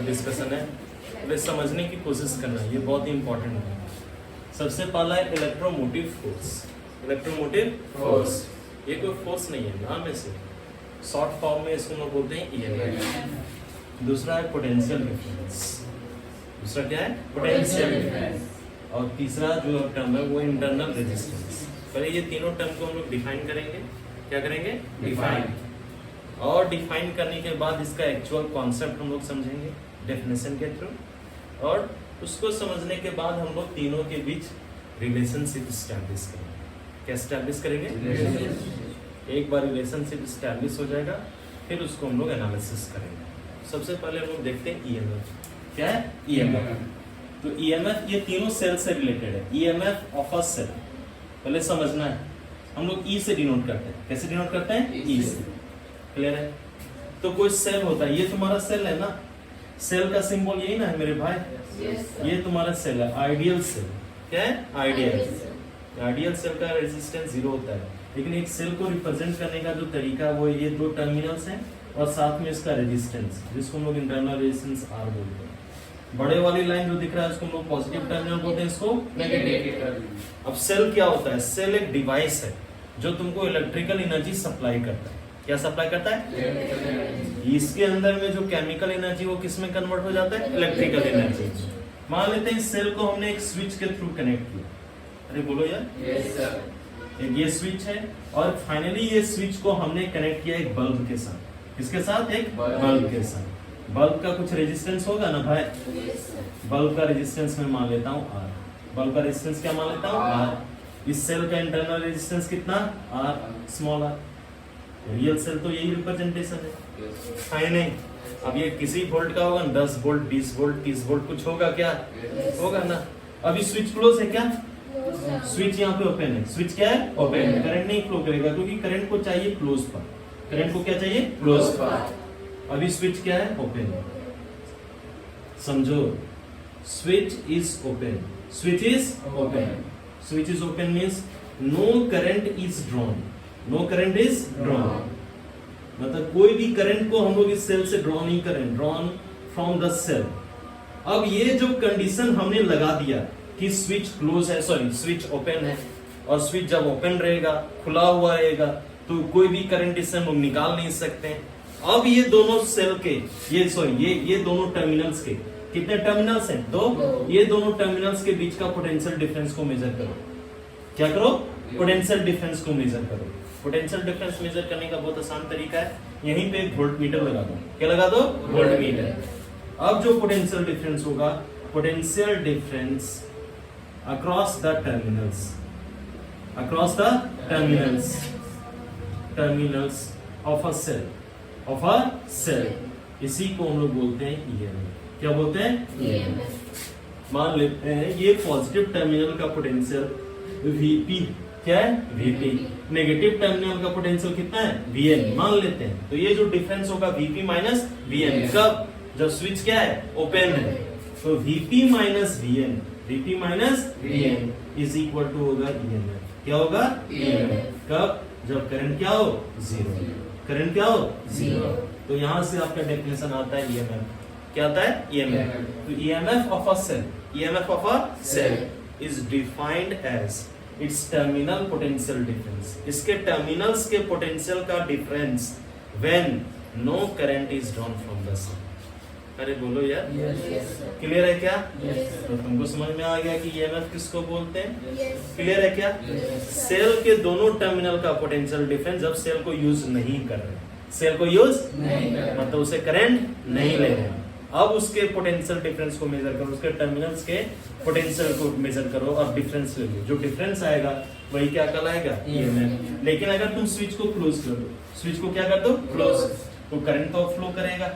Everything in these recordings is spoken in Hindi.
डिस्कशन है, वे समझने की कोशिश करना, ये बहुत ही इंपॉर्टेंट है। सबसे पहला है इलेक्ट्रोमोटिव फोर्स। इलेक्ट्रोमोटिव फोर्स ये कोई फोर्स नहीं है, नाम है सिर्फ, शॉर्ट फॉर्म में इसको हम बोलते हैं ईएमएफ। दूसरा है पोटेंशियल डिफरेंस। दूसरा क्या है? Potential difference. और तीसरा जो टर्म है वो इंटरनल रेजिस्टेंस। पहले ये तीनों टर्म को हम लोग डिफाइन करेंगे। क्या करेंगे? डिफाइन। और डिफाइन करने के बाद इसका एक्चुअल कॉन्सेप्ट हम लोग समझेंगे डेफिनेशन के थ्रू, और उसको समझने के बाद हम लोग तीनों के बीच रिलेशनशिप स्टैब्लिश करेंगे। क्या स्टैब्लिश करेंगे? एक बार रिलेशनशिप स्टैब्लिश हो जाएगा फिर उसको हम लोग एनालिसिस करेंगे। सबसे पहले हम लोग देखते हैं ईएमएफ। क्या है? ईएमएफ। तो ईएमएफ ये तीनों सेल से रिलेटेड है। ईएमएफ ऑफ अ सेल पहले समझना है। हम लोग ई से डिनोट करते हैं। कैसे डिनोट करते हैं? ई से। क्लियर है? तो कोई सेल होता है, ये तुम्हारा सेल है ना, सेल का सिंबल यही ना है मेरे भाई। ये तुम्हारा सेल है, आइडियल सेल। क्या है? आइडियल। आइडियल सेल का रेजिस्टेंस 0 होता है, लेकिन एक सेल को रिप्रेजेंट करने का जो तरीका वो ये दो टर्मिनल्स हैं और साथ में इसका रेजिस्टेंस, जिसको हम लोग इंटरनल रेजिस्टेंस आर बोलते हैं। बड़े वाली लाइन जो दिख रहा है उसको हम लोग पॉजिटिव टर्मिनल बोलते हैं, इसको नेगेटिव टर्मिनल। अब सेल क्या होता है? सेल एक डिवाइस है जो तुमको इलेक्ट्रिकल एनर्जी सप्लाई करता है। क्या सप्लाई करता है? इसके अंदर में जो केमिकल एनर्जी वो किस में कन्वर्ट हो जाता है? Electrical energy. मान लेते हैं इस सेल को हमने एक स्विच के थ्रू कनेक्ट किया। अरे बोलो यार। Yes sir. एक ये स्विच है और फाइनली ये स्विच को हमने कनेक्ट किया एक बल्ब के साथ। किसके साथ? एक बल्ब के साथ। बल्ब का कुछ रेजिस्टेंस होगा ना भाई? बल्ब का रेजिस्टेंस मैं मान लेता हूँ आर। बल्ब का रेजिस्टेंस क्या मान लेता हूँ? आर। इस सेल का इंटरनल रेजिस्टेंस कितना? R, small R. Real cell तो यही रिप्रेजेंटेशन है नहीं? अब ये किसी वोल्ट का होगा, 10 वोल्ट, 20 वोल्ट, 30 वोल्ट कुछ होगा क्या? होगा ना। अभी स्विच क्लोज है क्या? स्विच यहाँ पे ओपन है। स्विच क्या है? ओपन है। करंट नहीं फ्लो करेगा क्योंकि करंट को चाहिए क्लोज पर। करंट को क्या चाहिए? क्लोज पर। अभी स्विच क्या है? ओपन है। समझो, switch is open. Switch is open. Switch is open means no current is drawn. No current is drawn मतलब कोई भी करंट को हम लोग इस सेल से ड्रॉ नहीं करें। Drawn from the cell. अब ये जो कंडीशन हमने लगा दिया कि स्विच क्लोज है, सॉरी स्विच ओपन है, और स्विच जब ओपन रहेगा, खुला हुआ रहेगा, तो कोई भी करंट इससे हम लोग निकाल नहीं सकते। अब ये दोनों सेल के ये दोनों टर्मिनल्स के कितने टर्मिनल्स हैं? 2। ये दोनों टर्मिनल्स के बीच का पोटेंशियल डिफरेंस को मेजर करो। क्या करो? पोटेंशियल डिफरेंस को मेजर करो। पोटेंशियल डिफरेंस मेजर करने का बहुत आसान तरीका है, यहीं पे एक वोल्टमीटर लगा दो। क्या लगा दो? वोल्टमीटर। अब जो पोटेंशियल डिफरेंस होगा, potential difference across the terminals, across the terminals, terminals of a cell, इसी को हम लोग बोलते हैं ईएमएफ। क्या बोलते हैं? ईएमएफ। मान लेते हैं ये पॉजिटिव टर्मिनल का पोटेंशियल वीपी। क्या है? वीपी। नेगेटिव टर्मिनल का पोटेंशियल कितना है? वीएन मान लेते हैं। तो ये जो डिफरेंस होगा वीपी माइनस वीएन, कब? जब स्विच क्या है? ओपन है। तो VP minus VN is equal to होगा ईएमएफ। क्या होगा? ईएमएफ। कब? जब करंट क्या हो? 0। करंट क्या हो? 0। तो यहां से आपका डेफिनेशन आता है ईएमएफ। क्या आता है? ईएमएफ। तो EMF of a cell is defined as its terminal potential difference. इसके टर्मिनल्स के पोटेंशियल का difference when no current is drawn from the cell. अरे बोलो यार। क्लियर है क्या? तो तुमको समझ में आ गया कि ईएमएफ किसको बोलते हैं? क्लियर है क्या? सेल के दोनों टर्मिनल का पोटेंशियल डिफरेंस जब सेल को यूज नहीं कर रहे, सेल को यूज नहीं कर रहे मतलब उसे करंट नहीं ले रहे, अब उसके पोटेंशियल डिफरेंस को मेजर करो, उसके टर्मिनल्स के पोटेंशियल को मेजर करो और डिफरेंस ले लो। जो डिफरेंस आएगा वही क्या कहलाएगा? ईएमएफ। लेकिन अगर तुम स्विच को क्लोज कर दो, स्विच को क्या कर दो? क्लोज, तो करंट तो फ्लो करेगा।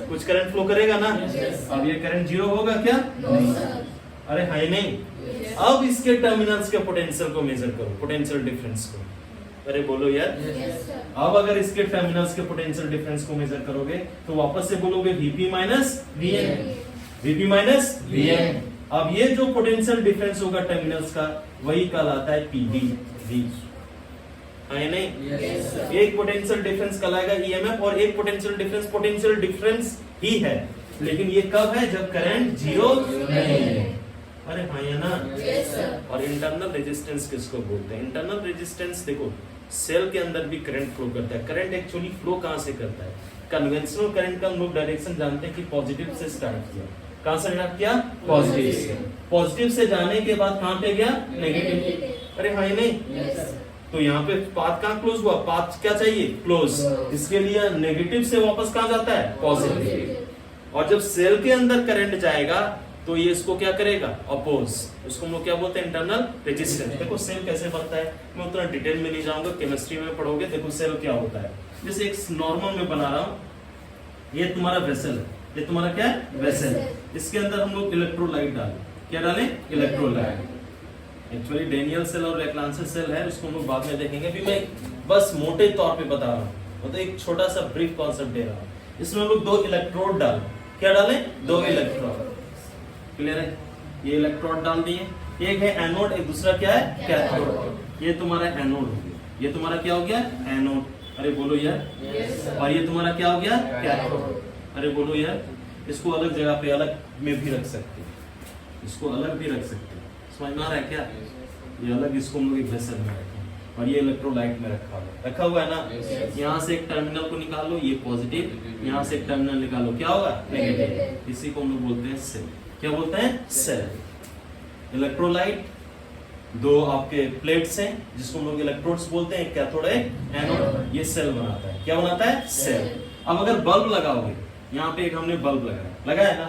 कुछ करंट फ्लो करेगा ना। अब ये करंट 0 होगा क्या? नहीं। अरे है नहीं। अब इसके टर्मिनल्स के पोटेंशियल को मेजर करो, पोटेंशियल डिफरेंस को। अरे बोलो यार। अब अगर इसके टर्मिनल्स के पोटेंशियल डिफरेंस को मेजर करोगे तो वापस से बोलोगे VP minus VN, VP minus VN. अब ये जो पोटेंशियल डिफरेंस होगा टर्मिनल्स का वही कहलाता है पीडी। है नहीं? एक पोटेंशियल डिफरेंस कहलाएगा ईएमएफ और एक पोटेंशियल डिफरेंस ही है लेकिन ये कब है, जब करंट जीरो नहीं है। अरे हाँ या ना? और इंटरनल रेजिस्टेंस किसको बोलते हैं? इंटरनल रेजिस्टेंस देखो, सेल के अंदर भी करंट फ्लो करता है। करंट एक्चुअली फ्लो कहां से करता है? कन्वेंशनल करंट का हम लोग डायरेक्शन जानते हैं कि पॉजिटिव से स्टार्ट किया। कहां से स्टार्ट किया? पॉजिटिव से। पॉजिटिव से जाने के बाद कहां पे गया? नेगेटिव। अरे हाँ या नहीं? तो यहाँ पे पाथ कहाँ क्लोज हुआ? पाथ क्या चाहिए? क्लोज। इसके लिए नेगेटिव से वापस कहाँ जाता है? पॉजिटिव। और जब सेल के अंदर करंट जाएगा तो ये इसको क्या करेगा? अपोज। उसको हम लोग क्या बोलते हैं? Internal resistance. देखो सेल कैसे बनता है, मैं उतना डिटेल में नहीं जाऊंगा, केमिस्ट्री में पढ़ोगे। देखो सेल क्या होता है, जैसे एक नॉर्मल में बना रहा हूँ, ये तुम्हारा वेसल है, ये तुम्हारा क्या है? वेसल। इसके अंदर हम लोग इलेक्ट्रोलाइट डालें। क्या डालें? इलेक्ट्रोलाइट। एक्चुअली डेनियल सेल और लेक्लांसिस सेल है, उसको हम लोग बाद में देखेंगे। अभी मैं बस मोटे तौर पे बता रहा हूँ, मतलब एक छोटा सा ब्रीफ कॉन्सेप्ट दे रहा हूँ। इसमें हम लोग 2 इलेक्ट्रोड डालें। क्या डालें? 2 इलेक्ट्रोड। क्लियर है? ये इलेक्ट्रोड डाल दिए, एक है एनोड, एक दूसरा क्या है? कैथोड। ये तुम्हारा एनोड हो गया, ये तुम्हारा क्या हो गया? एनोड। अरे बोलो यार। और ये तुम्हारा क्या हो गया? कैथोड। अरे बोलो यार। इसको अलग जगह पे अलग में भी रख सकते हैं, इसको अलग भी रख सकते हैं। समझ में आ रहा है क्या? ये अलग, इसको हम लोग एक वेसल में रखें, और ये इलेक्ट्रोलाइट में रखा हुआ है ना। यहाँ से एक टर्मिनल को निकालो, ये पॉजिटिव, यहाँ से एक टर्मिनल निकालो, क्या होगा? नेगेटिव। इसी को हम लोग बोलते हैं सेल। क्या बोलते हैं? सेल। इलेक्ट्रोलाइट 2 आपके प्लेट्स हैं, जिसको हम लोग इलेक्ट्रोड्स बोलते हैं, कैथोड है, एनोड। ये सेल बनाता है। क्या बनाता है? सेल। अब अगर बल्ब लगाओगे, यहाँ पे एक हमने बल्ब लगाया ना,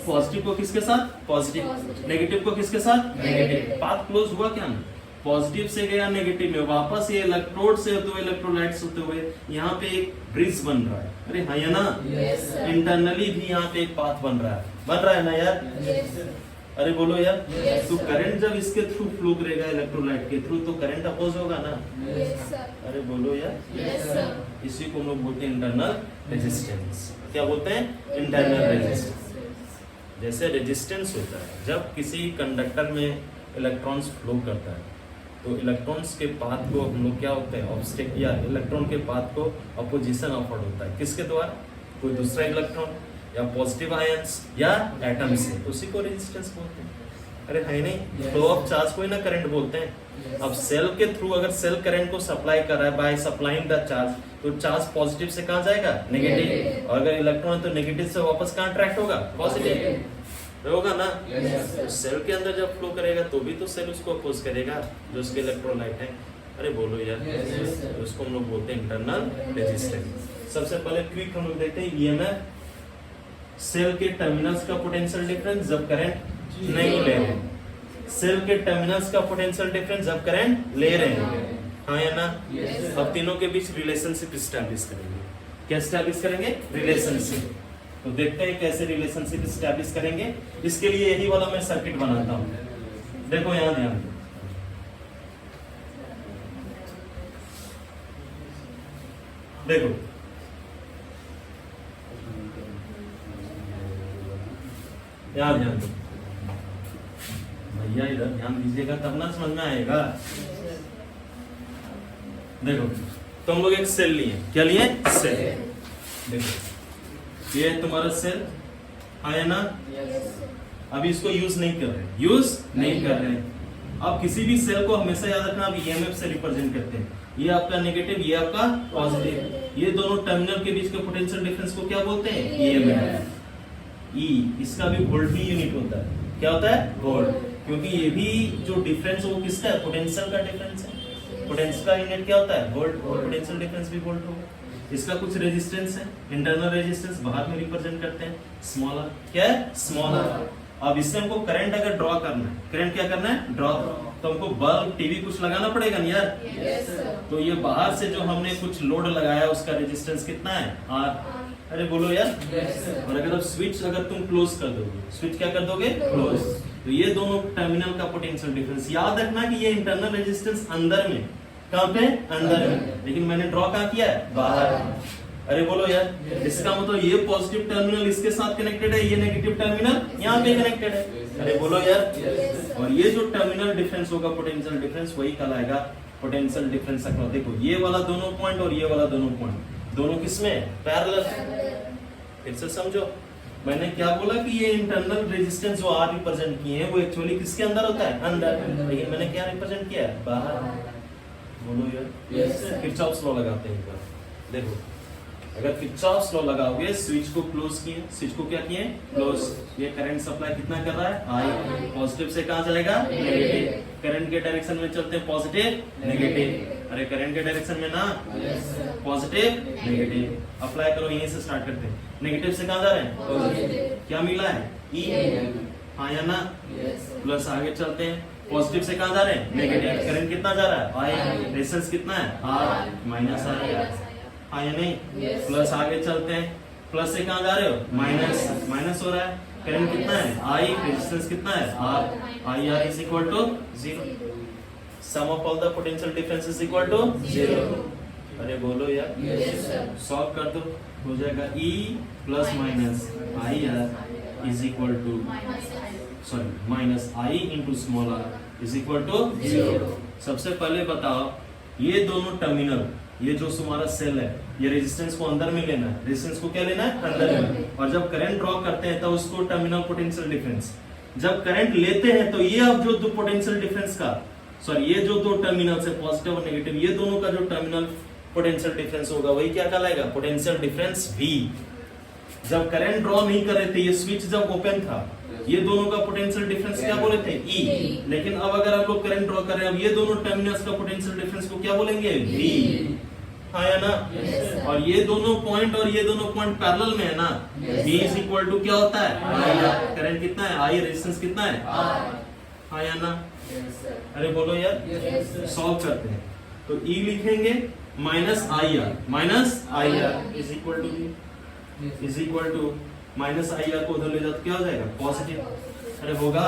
पॉजिटिव को किसके साथ? पॉजिटिव। नेगेटिव को किसके साथ? नेगेटिव। पाथ क्लोज हुआ क्या ना? पॉजिटिव से गया नेगेटिव में, वापस ये इलेक्ट्रोड से 2 इलेक्ट्रोलाइट्स होते हुए यहाँ पे एक ब्रिज बन रहा है। अरे हाँ या ना? इंटरनली भी यहाँ पे एक पाथ बन रहा है ना यार? अरे बोलो यार। तो करंट जब इसके थ्रू फ्लो करेगा, इलेक्ट्रोलाइट के थ्रू, तो करंट अपोज होगा ना? अरे बोलो यार। इसी को हम लोग बोलते हैं इंटरनल रेजिस्टेंस। क्या बोलते हैं? Internal resistance. जैसे रेजिस्टेंस होता है जब किसी कंडक्टर में इलेक्ट्रॉन्स फ्लो करता है, तो इलेक्ट्रॉन्स के पाथ को हम लोग क्या होता है? ऑब्स्टेक, या इलेक्ट्रॉन के पाथ को अपोजिशन ऑफर्ड होता है। किसके द्वारा? कोई दूसरा इलेक्ट्रॉन या पॉजिटिव आयंस या एटम से, उसी को रेजिस्टेंस बोलते हैं। अरे है नहीं? फ्लो ऑफ चार्ज को ही ना करंट बोलते हैं। अब सेल के थ्रू अगर सेल करंट को सप्लाई कर रहा है बाय सप्लाइंग द चार्ज, तो चार्ज पॉजिटिव से कहां जाएगा? नेगेटिव। और अगर इलेक्ट्रॉन है तो नेगेटिव से वापस कहां अट्रैक्ट होगा? पॉजिटिव होगा ना? तो सेल के अंदर जब फ्लो करेगा तो भी तो सेल उसको अपोज करेगा, जो उसके इलेक्ट्रोलाइट है। अरे बोलो यार। तो उसको हम लोग बोलते हैं इंटरनल रेजिस्टेंस। सबसे पहले क्विक हम लोग देखते हैं ईएमएफ। सेल के टर्मिनल्स का पोटेंशियल डिफरेंस जब करंट नहीं ले रहे हैं। सेल के टर्मिनल्स का पोटेंशियल डिफरेंस जब करंट ले रहे हैं। हाँ या ना? अब तीनों के बीच रिलेशनशिप स्टैब्लिश करेंगे। क्या स्टैब्लिश करेंगे? रिलेशनशिप। तो देखते हैं कैसे रिलेशनशिप स्टैब्लिश करेंगे। इसके लिए यही वाला मैं सर्किट बनाता हूं। देखो यहां ध्यान दो। देखो यहां ध्यान दो भैया, इधर ध्यान दीजिएगा तब ना समझ में आएगा। देखो तो हम लोग एक सेल लिए। क्या लिए? सेल। देखो ये तुम्हारा सेल है ना? अभी इसको यूज नहीं कर रहे। अब किसी भी सेल को हमेशा याद रखना, आप ईएमएफ से रिप्रेजेंट करते हैं। ये आपका नेगेटिव, ये आपका पॉजिटिव। ये दोनों टर्मिनल के बीच के पोटेंशियल डिफरेंस को क्या बोलते हैं? ईएमएफ। ई, इसका भी वोल्ट ही यूनिट होता है। क्या होता है? वोल्ट। क्योंकि ये भी जो डिफरेंस वो किसका है? पोटेंशियल का डिफरेंस है। पोटेंशियल का यूनिट क्या होता है? वोल्ट। पोटेंशियल डिफरेंस भी वोल्ट होगा। इसका कुछ रेजिस्टेंस है, इंटरनल रेजिस्टेंस बाहर में रिप्रेजेंट करते हैं स्मॉल आर। क्या है? Small R. अब इससे हमको करंट अगर ड्रॉ करना है, करंट क्या करना है? ड्रॉ। तो हमको बल्ब, टीवी कुछ लगाना पड़ेगा ना यार? तो ये बाहर से जो हमने कुछ लोड लगाया उसका रेजिस्टेंस कितना है? आर। अरे बोलो यार। और अगर स्विच अगर तुम क्लोज कर दोगे, स्विच क्या कर दोगे? क्लोज। तो ये दोनों टर्मिनल का पोटेंशियल डिफरेंस याद रखना कि ये इंटरनल रेजिस्टेंस अंदर में, कहां पे? अंदर में। लेकिन मैंने ड्रॉ कहां किया है? बाहर। अरे बोलो यार। इसका मतलब ये पॉजिटिव टर्मिनल इसके साथ कनेक्टेड है, ये नेगेटिव टर्मिनल यहाँ पे कनेक्टेड है। अरे बोलो यार। और ये जो टर्मिनल डिफरेंस होगा, पोटेंशियल डिफरेंस, वही कहलाएगा पोटेंशियल डिफरेंस। देखो ये वाला दोनों पॉइंट और ये वाला दोनों पॉइंट, दोनों किसमें? पैरेलल। फिर से समझो, मैंने क्या बोला कि ये इंटरनल रेजिस्टेंस जो आर रिप्रेजेंट किए हैं वो एक्चुअली किसके अंदर होता है, अंदर, लेकिन मैंने क्या रिप्रेजेंट किया है, बाहर। बोलो यार, किरचॉफ्स लॉ लगाते हैं एक बार, देखो अगर किरचॉफ्स लॉ लगाओगे, स्विच को क्लोज किए, स्विच को क्या किए, क्लोज, ये करंट सप्लाई कितना कर रहा है, आई, पॉजिटिव से कहां जाएगा, नेगेटिव, करंट के डायरेक्शन में चलते हैं, पॉजिटिव नेगेटिव, अरे करंट के डायरेक्शन में ना, पॉजिटिव नेगेटिव, अप्लाई करो, यहीं से स्टार्ट करते हैं, नेगेटिव से कहां जा रहे हैं, पॉजिटिव, क्या मिला है, ई, हाँ या ना, प्लस आगे चलते हैं, पॉजिटिव से कहां जा रहे हैं, नेगेटिव, करंट कितना जा रहा है, आई, रेजिस्टेंस कितना है, आर, माइनस आर, हाँ या नहीं, प्लस आगे चलते हैं, प्लस से कहां जा रहे हो, माइनस, माइनस हो रहा है, करंट कितना है, आई, रेजिस्टेंस कितना है, R, I R is equal to 0, sum of all the potential difference is equal to 0। अरे बोलो यार, सॉल्व कर दो, हो जाएगा E plus minus I R is equal to, sorry, minus I into small R is equal to 0। सबसे पहले बताओ, ये दोनों टर्मिनल, ये जो तुम्हारा सेल है, ये रेजिस्टेंस को अंदर में लेना है, रेजिस्टेंस को क्या लेना है, अंदर में, और जब करंट ड्रॉ करते हैं तो उसको टर्मिनल पोटेंशियल डिफरेंस, जब करंट लेते हैं तो ये अब जो दो पोटेंशियल डिफरेंस का, सॉरी, ये जो दो टर्मिनल्स है पॉजिटिव और नेगेटिव, ये दोनों का जो टर्मिनल पोटेंशियल डिफरेंस होगा वही क्या कहलाएगा, पोटेंशियल डिफरेंस V। जब करंट ड्रॉ नहीं कर रहे थे, ये स्विच जब ओपन था, ये दोनों का पोटेंशियल डिफरेंस क्या बोले थे, E, लेकिन अब अगर आप लोग करंट ड्रॉ कर रहे हैं, अब ये दोनों टर्मिनल्स का पोटेंशियल डिफरेंस को क्या बोलेंगे, V, हाँ या ना, और ये दोनों पॉइंट और ये दोनों पॉइंट पैरेलल में है ना, V इज इक्वल टू क्या होता है, I, करंट कितना है, I, रेजिस्टेंस कितना है, हाँ या ना, अरे बोलो यार, सॉल्व करते हैं, तो E लिखेंगे minus I R is equal to, is equal to minus I R को उधर ले जाओ तो क्या हो जाएगा, पॉजिटिव, अरे होगा,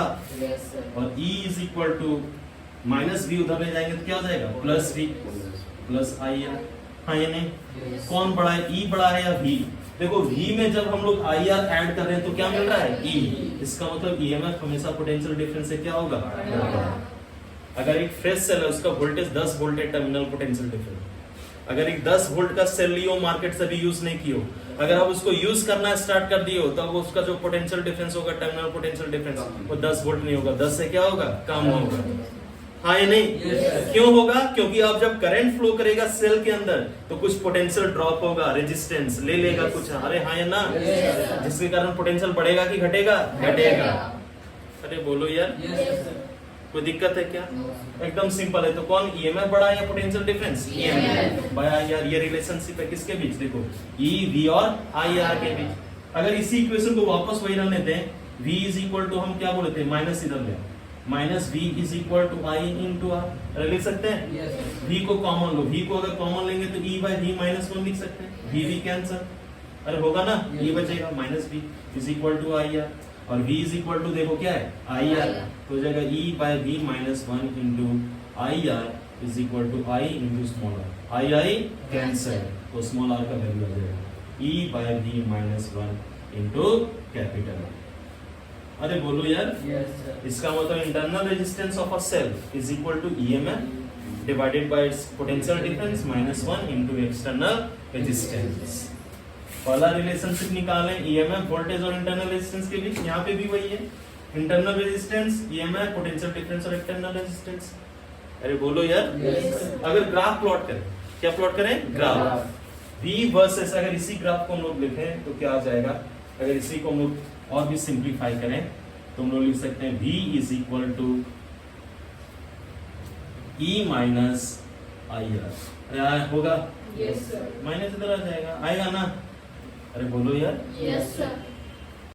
और E is equal to minus V उधर ले जाएंगे तो क्या हो जाएगा, plus V, plus I R, हाँ या नहीं, कौन बड़ा है, E बड़ा है या V, देखो V में जब हम लोग आई आर ऐड कर रहे हैं तो क्या मिल रहा है, E, इसका मतलब EMF हमेशा पोटेंशियल डिफरेंस से क्या होगा, अगर एक फ्रेश सेल है उसका वोल्टेज 10 वोल्ट है, टर्मिनल पोटेंशियल डिफरेंस, अगर एक 10 वोल्ट का सेल लियो, मार्केट से भी यूज नहीं कियो, अगर आप उसको यूज करना स्टार्ट कर दियो, तब तो उसका जो पोटेंशियल डिफरेंस होगा, टर्मिनल पोटेंशियल डिफरेंस, वो 10 वोल्ट नहीं होगा, 10 से क्या होगा, कम होगा, हाँ या नहीं, क्यों होगा, क्योंकि आप जब करंट फ्लो करेगा सेल के अंदर तो कुछ पोटेंशियल ड्रॉप होगा, रेजिस्टेंस ले लेगा कुछ, अरे हाँ या ना, जिसके कारण पोटेंशियल बढ़ेगा कि घटेगा, घटेगा, अरे बोलो यार, कोई दिक्कत है क्या, एकदम सिंपल है, तो कौन, EMF बड़ा है या पोटेंशियल डिफरेंस, EMF बड़ा, यार ये रिलेशनशिप है किसके बीच, देखो E, V और IR के बीच, अगर इसी इक्वेशन को वापस वही रहने दें, V इज इक्वल टू, हम क्या बोले थे, माइनस इधर ले, minus V is equal to I into R, लिख सकते हैं, V को कॉमन लो, V को अगर कॉमन लेंगे तो E बाय V माइनस 1 लिख सकते हैं, V कैंसल, अरे होगा ना, ये बचेगा, minus V is equal to IR, और V इज इक्वल टू देखो क्या है, IR, तो हो जाएगा E bye V minus 1 into IR is equal to I into small r, I cancel, तो स्मॉल r का वैल्यू आ जाएगा E bye V minus 1 into capital R। अरे बोलो यार, इसका मतलब internal resistance of a cell is equal to EMF divided by it's potential difference minus 1 into external resistance. पहला रिलेशनशिप निकालें, EMF वोल्टेज और इंटरनल रेजिस्टेंस के बीच, यहाँ पे भी वही है, internal resistance, EMF, potential difference और एक्सटर्नल रेजिस्टेंस। अरे बोलो यार, अगर ग्राफ प्लॉट करें, क्या प्लॉट करें, ग्राफ, V वर्सेस, अगर इसी ग्राफ को हम लोग लिखें तो क्या आ जाएगा, अगर इसी को हम लोग और भी सिंप्लीफाई करें तो हम लोग लिख सकते हैं V is equal to E minus IR, अरे होगा, माइनस इधर आ जाएगा, आएगा ना, अरे बोलो यार, यस सर।